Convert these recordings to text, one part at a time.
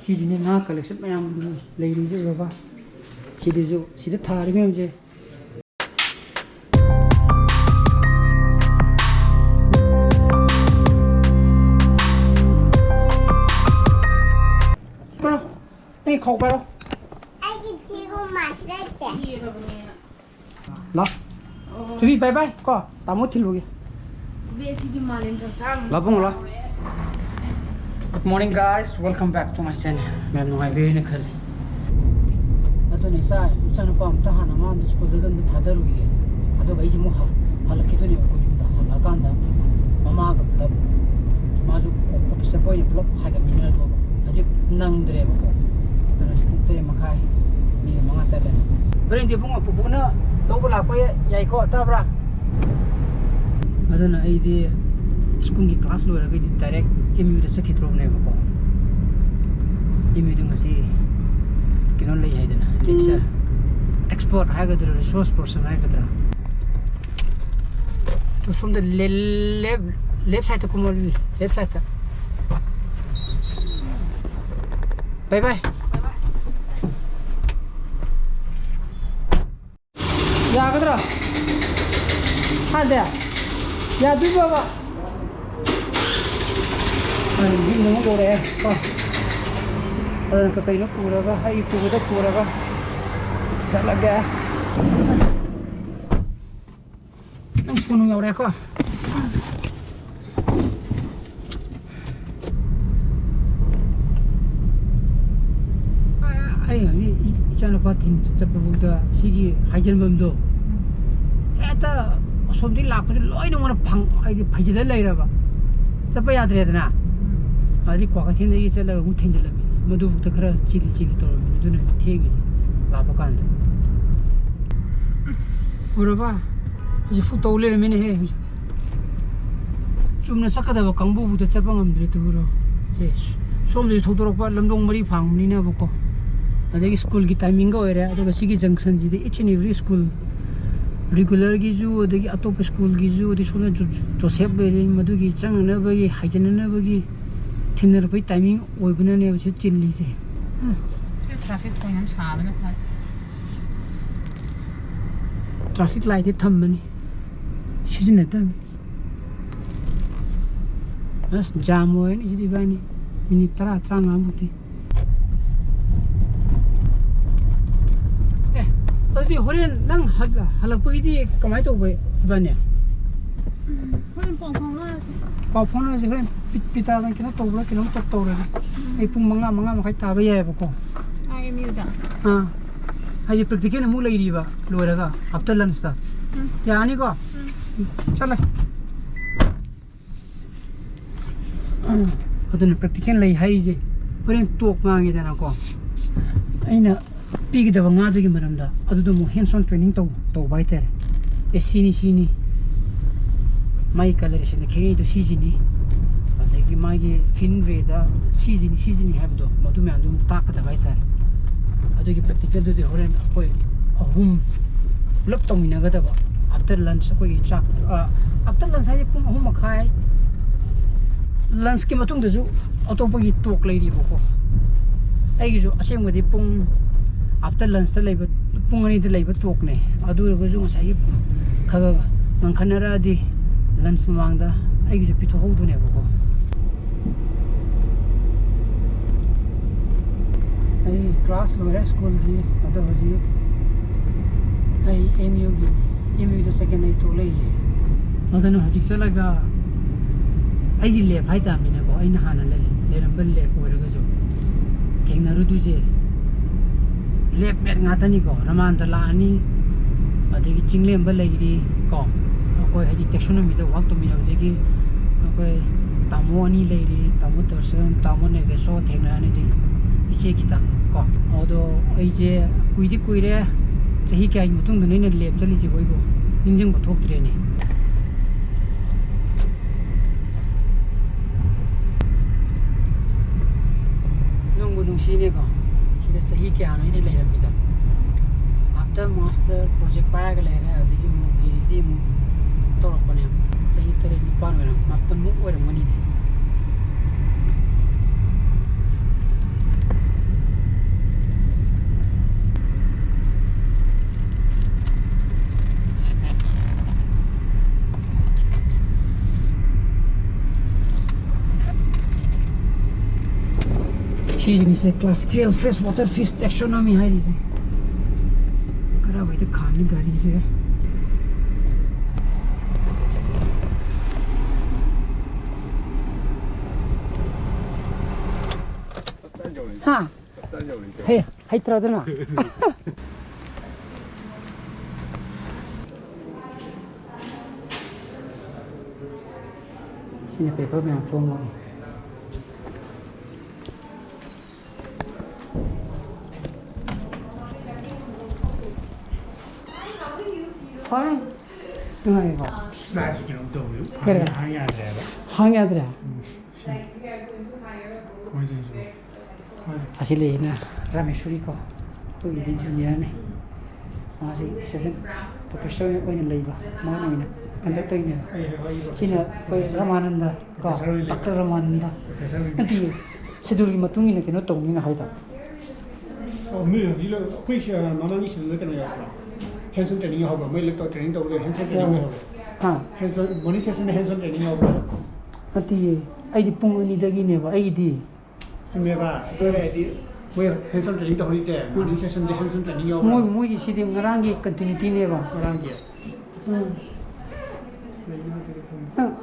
시즌에 나 collection mayam ladies baba 시대죠 시대 타리면 이제 bro này khóc bro anh chỉ có mặt đấy kìa là thì bye bye có tao muốn thịt luôn kìa là bông rồi. Good morning guys, welcome back to my channel. मैं नोई भी नहीं खले। अतो निशा निशा no palm तहाँ ना मां school दन में थादर हुई है। अतो कहीं जिमो हाल कितो नहीं को जुम्दा हाल कांदा मामा का मतलब माजू ऑफिसर बॉय ने मतलब हागे मिनर तो अजब नंग दरे बको। अतो ना स्कूल ते मखाई नहीं मंगा सर ले। पर इंडिया बुंगा पुपुना लोग लाप पे याई को ताबरा। अतो ना इधे स्कूल की क्लास लोग रखे डायरेक्ट इम्यूड से कितना होने वाला इम्यूड ngasi किन्हों ले आये देना लेक्चर एक्सपर्ट है क्या तेरा रिसोर्स पर्सन है क्या तेरा तो सुन दे लेफ्ट साइड को मोल लेफ्ट साइड बाय बाय या क्या तेरा हाँ दे या तू बाबा भी नमो बोले हैं का कहीं ना पूरा का है पूरा का चल लग गया हम सुनो क्या हो रहा है को आई ये इचानो पाती जब बुद्धा सीगी हाइजन बंदो ऐसा सोमती लाख कुछ लोई नमोना फंग आई भाईजले ले रहा बा सब पे याद रहता ना आदि क्वाकथीन ये चला वो थेंजल में मधु बुत खरा चिली तो मधु ने थेंगे लापा कांद बुरबा ये फुट तौले में है चुमना सकदा कांबू बुत चपा ngam तो बुरो जे सोम जे थोदरपा लमदोंग मरी फांगनी ना बको अदगी स्कूल की टाइमिंग ओरे अदगा सिगी जंक्शन जी each and every school regular की जो अदगी अटोप स्कूल की जो अदि सोना जोसेफ बेरे मधु की चंगना बगी हाइजन ना बगी थिनर पे टाइमिंग ओइ बना ने बसे चिल्ली से ट्रैफिक पॉइंट हम साब ना फाल ट्रैफिक लाइट थम बनी सीजन था बस जाम होए नि जी बानी मिनिट तरा माबुती ए अदि होरेन नंग हलपगीदी कमाय तो बने होरेन पोंसों ला से पाव फोन से होरेन पिता ना किना तोबरा किना तोरे ए पुंग मंगा मखाय ताबा याय बको आई एम यू दा हां हाई प्रैक्टिकल मु लेरिबा लोरगा आफ्टर लंच ता यानी को चल अदन प्रैक्टिकल लै हाई जे होरेन तोक मांगे देना को अइना पिगदब nga दुगी मरमदा अदुदो मु हैंड्स ऑन ट्रेनिंग तो बाय तेरे ए सीनी माई कलर से खेरी तो सीजनी अदगी मागी फिन रेदा सीजनी है दो मधु में अंदुम ताक दबाई तार अदगी प्रैक्टिकल दो होरेन कोई अहुम लब तो मिना गदबा आफ्टर लंच कोई चाक आफ्टर लंच है पुंग अहुम मखाय लंच की मतुंग दजु अतोपगी तोक लेरी बको आइगी जो असेंगदि पुंग आफ्टर लंच त लेब पुंग अनि त लेब तोकने अदुरगो जो सही खगा ngखनरादि लंच मांगदा आइगी जो पिथो होदुने बको आई क्लास लोरे स्कूल की मतलब होजी आई एमयू द सेकेंड आई तो लेये अदन हजिक चलागा आइगी ले भाई तामिने को आइना हाना ले नंबर ले ओरगा जो केंगनारु दुजे लेप मेट ngaतनी को रमान त लानी अदगी चिंगलेम बलेगिरी को कोई हजी टेक्सोनोमी द वर्क तो मिना देगी कोई तामो अनि लेरी तामो दर्शन तामो ने बेसो थेंनाने दि इसे किता को अदो आइजे कुइरे चही काय मतुंग दने ने लेप चली जे बयबो निंजों बथोक्त्रे ने नंगु नुंसीने को सिदा चही के आनो ने लेरमिदा आफ्टर मास्टर प्रोजेक्ट पाया गले रे अदगी मु पीएचडी मु तोरपने सही तरह निपान वेना मापन मु ओरमनी 시즌이 classical freshwater fish taxonomy 하이리지. 그라 왜도 가는 거리지. 하. 해, 하이트라더나. 신의 페이퍼면 좋은 거. 사이. 누가 이거? 그래. 항해하더라. Hasilnya Rameshwari ko to ini junior ne masih assistant professor yang koin lagi ba mana ini anda to ini Cina koin Ramananda ko Dr. Ramananda nanti sedul ki matung ini kena tong ini hai ta oh mirang di lo quick mama ni sih lekan ya hands-on training hoga mai lekto training to hands-on training hoga ha hands-on money session hands-on training hoga nanti ai di pung ni dagi ne ba ai di Semua di hands-on training to hari je money session di hands-on training hoga moi ki sidim ngarangi continuity ne ba orang dia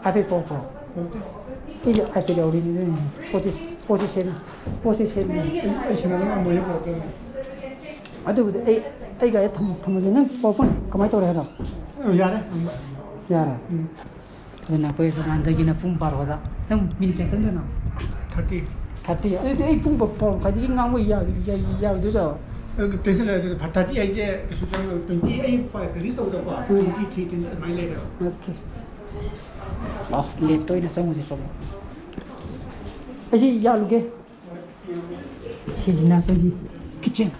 ape popo ini ape dah ori ni position semua mau ya kok aduh ai ga tham je nang popon kamai to re ha ya deh yara na koi ramanda gi na pum par hoda nang min ke san na 30 ai pum pom ka di ngang wi ya du sa 대신 바타지 이제 수정 돈이 이 그리스도 거 돈이 티tin 많이 내려 okay le toi na sang mo so ai ya lu ge si jina to gi kitchen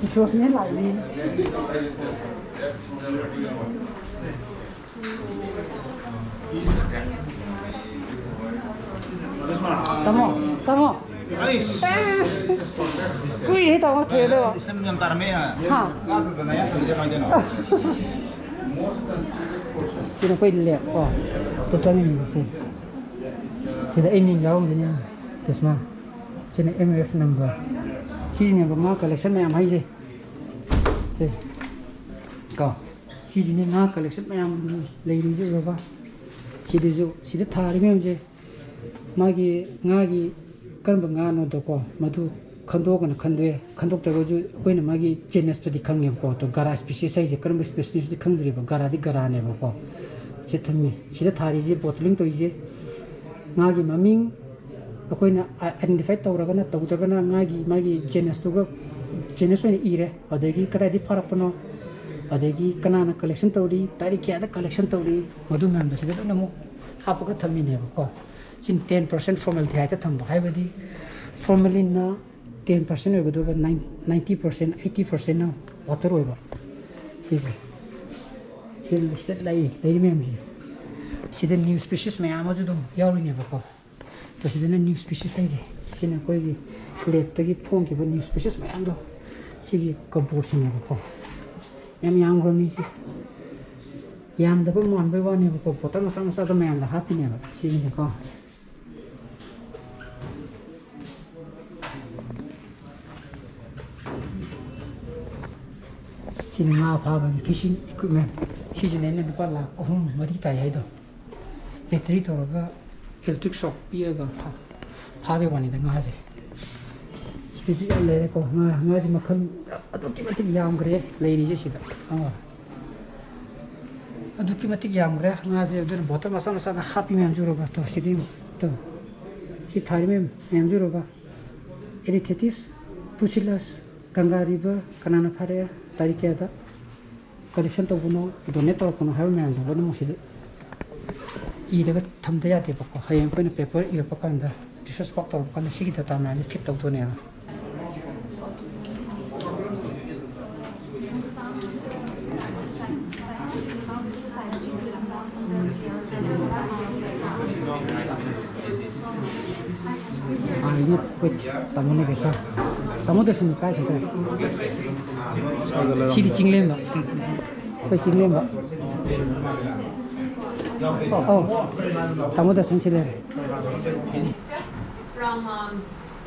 Itu sebenarnya lain. Tamo. Kui ni tamo thế đâu? Islam yang tarmena. Ha. Satu tu naya kerja macam mana? Sino kui lihat. Oh, pesan ini sih. Kita ini jauh ni. Terus sini MF number. Sini bunga collection macam apa sih? Sih. Kau. Sini bunga collection macam lagi sih berapa? Sini thari macam sih. Magi kan bengano doko madu khandok na khandok tago ju koina magi genus to dikhang nge ko to gara species size kan species dikhang ri ba gara di gara ne ba ko chethami sida thari je bottling to ije ngagi maming koina identify tawraga na tawdaga na magi genus to ga genus ne ire adegi kada di farapno adegi kanana collection tawri tarikh ya da collection tawri madu nam da sida namo hapuga thami ne ba ko Chin 10% formal thai ta thamba haibadi formalin na 10% oiba do 90% 80% na water oiba sida lai mem ji sida new species me amaju dum yauri ne ba ko to sida na new species ai ji sina koi gi lek ta gi phong ki ba new species me am do sigi composition ne ba ko yam ro ni si yam da ba mon ba wa ne ba ko potang sang sa da me am da happy ne ba sigi ne ko Sini fishing equipment. Sini ni lupa lah. Mari tayar itu. Bateri tu orang electric shock pier kan. Pabe wani dah ngaji. Sini je leh ko ngaji makan. Aduh kimatik yang gre leh ni je sida. Aduh kimatik yang gre ngaji itu botol masa dah happy memang juru tu. Sini tu. Sini thari memang juru ba. Ini tetis pucilas Ganga River kanana phare tarikh ada collection to buno donate to kono have me ando bono muside I daga thamda ya te pakko hayam ko paper I pakanda research pak to kan sigi ta na ni fit to ne ini tamu ni besar tamu tu sini kai saja sini cinglem ba koi cinglem ba tamuda sensitive. From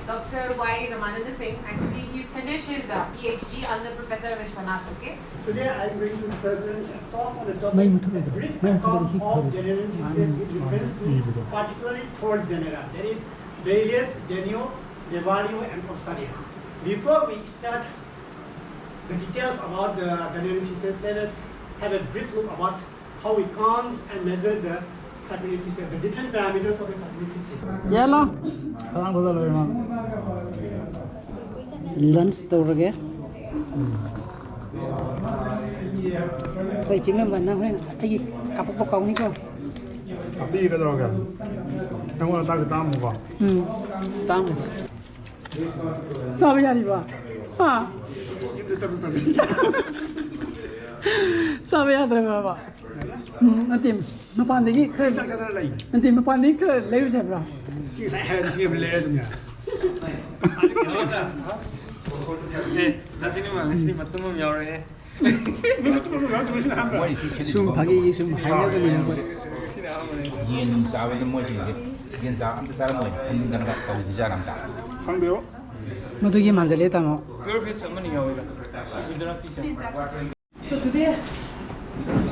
Dr. Y. Ramananda Singh. Actually, he finished his PhD under Professor Vishwanath. Okay. Today I'm going to present a talk on the May topic mutu a do. brief May mutu account do si of general diseases with reference to particularly four genera, that is Baylius, Denio, Devario and Oxarius. Before we start the details about the general diseases, let us have a brief look about how we count and measure the circulatory disease, the different parameters of the circulatory disease. Yala. Lunch tawrage. Koi chingna banna hoin ai kapok pokaw ni ko. Abi ka daw ka. Ang wala ta ka mo ba? Tam. Sabi yari ba? Ha. Sabi yadra ba? Nanti mapandegi kare nanti mapandegi kare leru sabra. Sing sai hand sing le dunya. 나중에 말했으니 맞던 놈 여래. Sum phagi sum haina ko ni ko. yin sabe de moi yin sa am sa moi yin gan ga tau ji jaram da 상대요? Madugi manjale ta mo. 그걸 전문이 여기다. 이들아 티셔. So today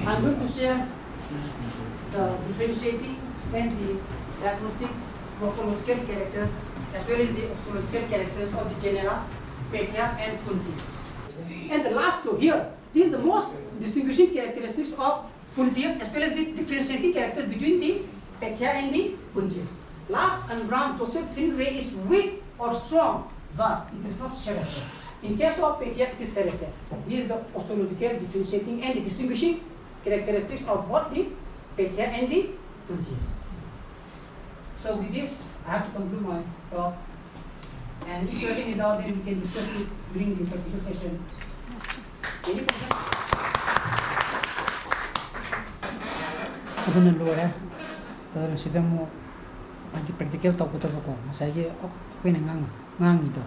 I'm going to share the differentiating and the diagnostic morphological characters as well as the osteological characters of the genera Pechia and Puntius. And the last two here, this is the most distinguishing characteristics of Puntius as well as the differentiating character between the Pechia and the Puntius. Last unbranched dorsal fin ray is weak or strong, but it is not selective. In case of Pechia, it is selective. This is the osteological differentiating and the distinguishing characteristics of both the Pechia and the Puntius. So with this, I have to conclude my talk. And if you have any doubt, then we can discuss it during the practical session. Any questions? Aduna lower. Sida mo anti practical talk ko ko. Masaya ko ngang ito.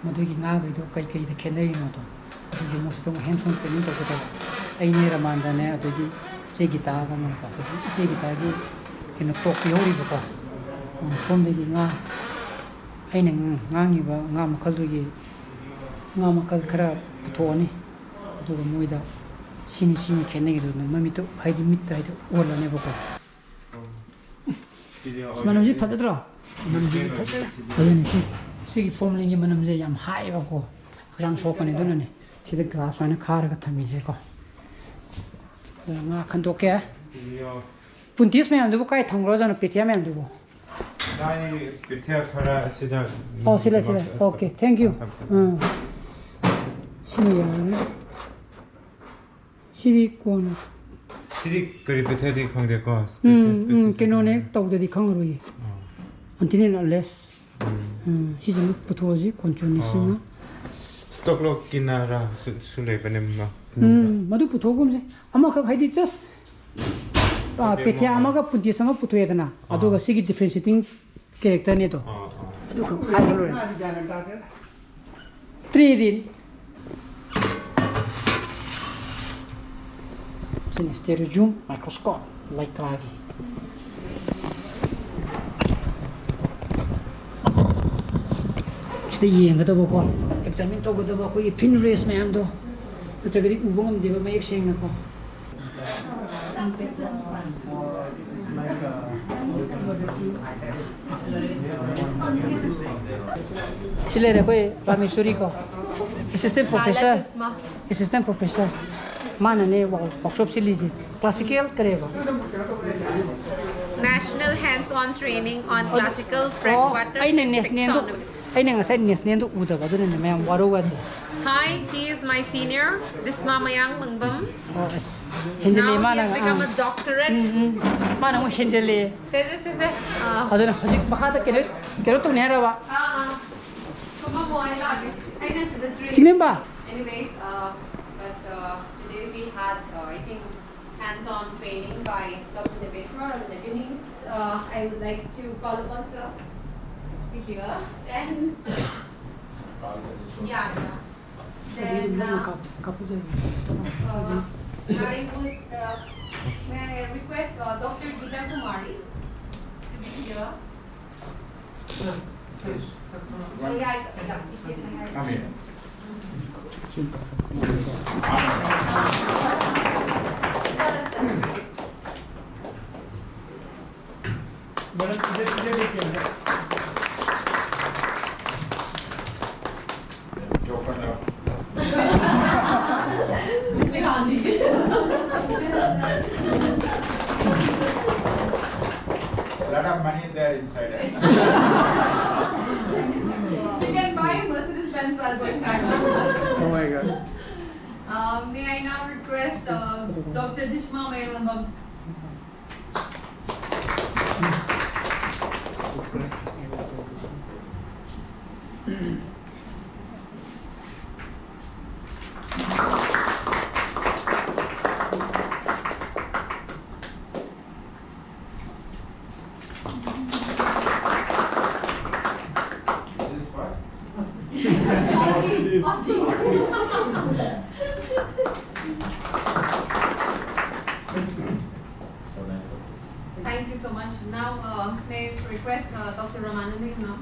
Madugi ngago ito kay da kenay no to. Adugi mo sitong hands-on training ko ko. Ay ni Ramanda ne adugi sigita ka man pa. Sigita gi kinatok yori ko. Somdegi nga aina ngangi ba nga makaldugi nga makal khara puthoni aduga moida sini khenegi do mamito haidi mitta haidi ola ne bako manamji phajadra manamji phajadra ayani sigi formling manamje yam hai bako rang sokani donane sida glass wana khara ga thami je ko nga khandoke puntis me andu kai thangro jana petia me andu 나이 밑에 살아 시작. 실례. 오케이. 땡큐. 신우야. 시리콘. 시리 그리 밑에 디 강대 거. 걔노네 또우들이 강으로이. 안티는 알레스. 시즌 부터지 콘초니스나. 스톡록 기나라 술레 베넴마. 마두 부터금지. 아마 그 하이디 just पेथिया आमागा पुंतिसंग पुथुएदना अदुगा सिगी differentiating character ने तो अदुगा high hello 3 दिन सिन stereo zoom microscope like आगे stay येंगदबो को examine तोगदबो कोई fin race ma'am दो नतगदि उबंगम देबा मयक सेंगना को Chile koy Rameshwari ko assistant professor mana ne workshop silisi classical kareba National hands-on training on classical freshwater taxonomy. ai ngasai nesnendu uda ba dun ne mayam waro wa Hi, he is my senior. This is Mirang-Mahum. henjele Now he mana has become a doctorate. mana mo henjele This is a aduna hojik bakha ta kero to nera ba Kuma boy lagi. I know the tree. chingnem ba Anyways, today we had I think hands-on training by Dr. Deveshwar on the beginnings. I would like to call upon sir here and yeah. Then I would May I request Dr. Gita Kumari to be here? Come here. Open up. Mr. Gandhi. Lot of money there inside. You can buy a Mercedes Benz while going back. Oh my god. May I now request Dr. Dishma Mirang-Mahum? Thank you so much. Now, may I request Dr. Ramanand now?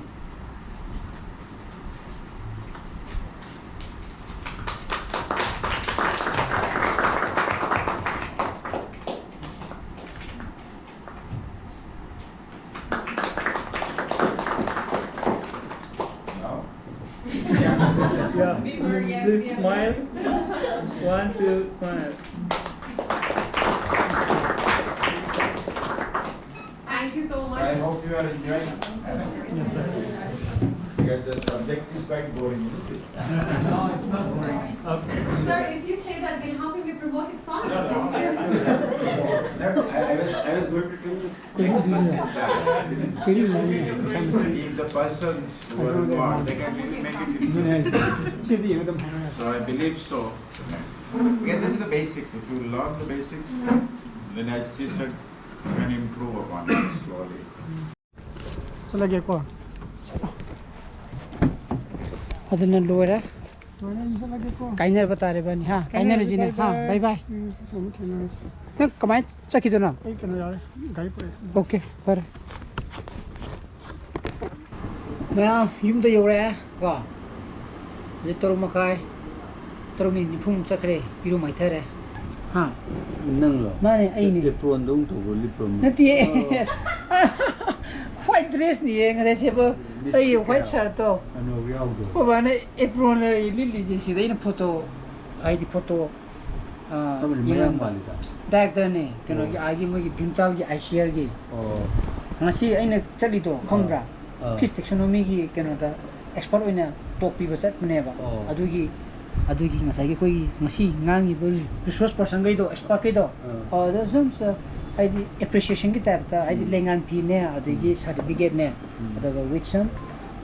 Now. Yeah. Yes, Please yes. smile. 1, 2, smile. Thank you so much. I hope you are enjoying. Yes, sir. Because the subject is quite boring. No, it's not boring. Okay. Sir, if you say that, then how can we promote it far? No, I was going to do this. If the persons who are involved, they can really make it. So I believe so. Again, this is the basics. If you learn the basics, then as she said, you can improve upon it slowly. So lagi ko. Aduna loira. Kainer bata re bani ha. Kainer ji ne ha. Bye bye. Te kamai chaki do na. Okay, par. Now, yum da yore ko. Je toru makai. Toru mi ni phum chakre biru mai thare. Ha. Nâng rồi. Ma ne ai ni. Lipron đúng thủ của Lipron. Nati. White dress ni nga se bo. Ai white shirt to. Ano cái ông rồi. Ko ba ne apron le lili je si dai na photo. Ai di photo. Kamu ni Mirang balik tak? Dak da ne. Kano gi agi mo gi bimtaw gi I share gi. Oh. Ngasi ai na chali to khongra. Fish taxonomy gi kano da expert oina top pi ba set mane ba. Adugi ngasai gi koi ngasi ngangi bo resource person gai do expert gai do. Da zum sa ai di appreciation gi type ta ai di lengan pi ne adugi certificate ne. Adaga which some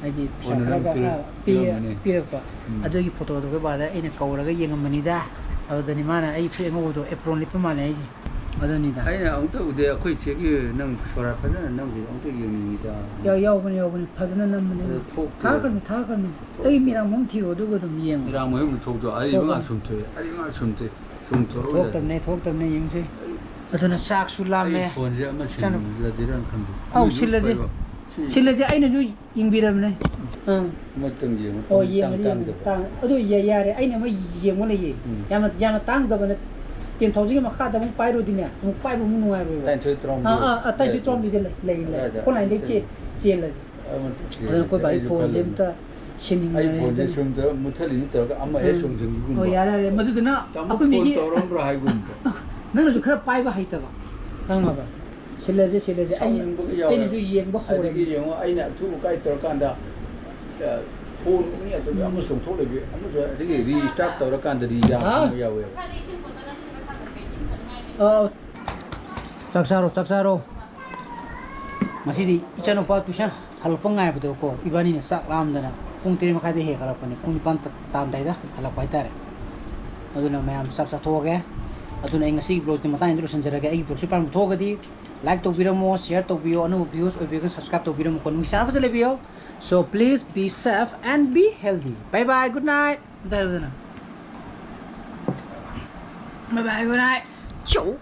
ai di pisaraga pi pa. Adugi photo do ga ba da ina kauraga yengamani da. Adani mana ai fi ngo do apron lip mana ai. Adani da. Ai ông tu de khoi che gi nang sora pa na nang gi ông tu yeng ni da. Yau bani phajana nam mane. Tha kan. Ai Mirang-Mahum thi o do go dum yeng. Mirang-Mahum thok jo ai ba sum the. Ai ma sum the. Sum thor. Thok tam ne yeng se. Aduna sak su lam me. Phone je ma sin la diran khan. Au silaje ai na ju yeng biram ne. Ma tang ye ma. O yeng tang. Adu ya re ai na ma yeng mo le ye. Yama tang da bana 10,000 ma kha da mong pai ro din ya. Mong pai bo mong nuai ro. Tai thoi trom. Tai thoi trom di le. Ko lai de che la. Aduna ko bai phone jem ta sending ai phone je sum the muthali ni to ka amma e sum jing gi gum. O ya re madu dina aku mi gi torom ra hai gum. nang ju khara pai ba hai ta ba. Nang ma ba. Silaje ai ni ju yeng ba ho Ai gi yeng ai na thu kai tor kan da. Phone ni to amma sum thole bi amma jo ri restart tor kan da ri ya ma ya we. Caksaro. Masih ichano pa tuition halpangai betul ko. Ibani ni sak lam dana. Pung 3 makai de he kala pani. Pung 5 tam dai da hala pai tare. Aduna mayam sak tho ge. Aduna ingasi blog ni matai introduction jara ge ai blog super tho ge di like to video mo share to video anu views oi be subscribe to video mo kon wisha pa le video. So please be safe and be healthy. Bye bye. Good night. Bye bye. Good night. Ciao.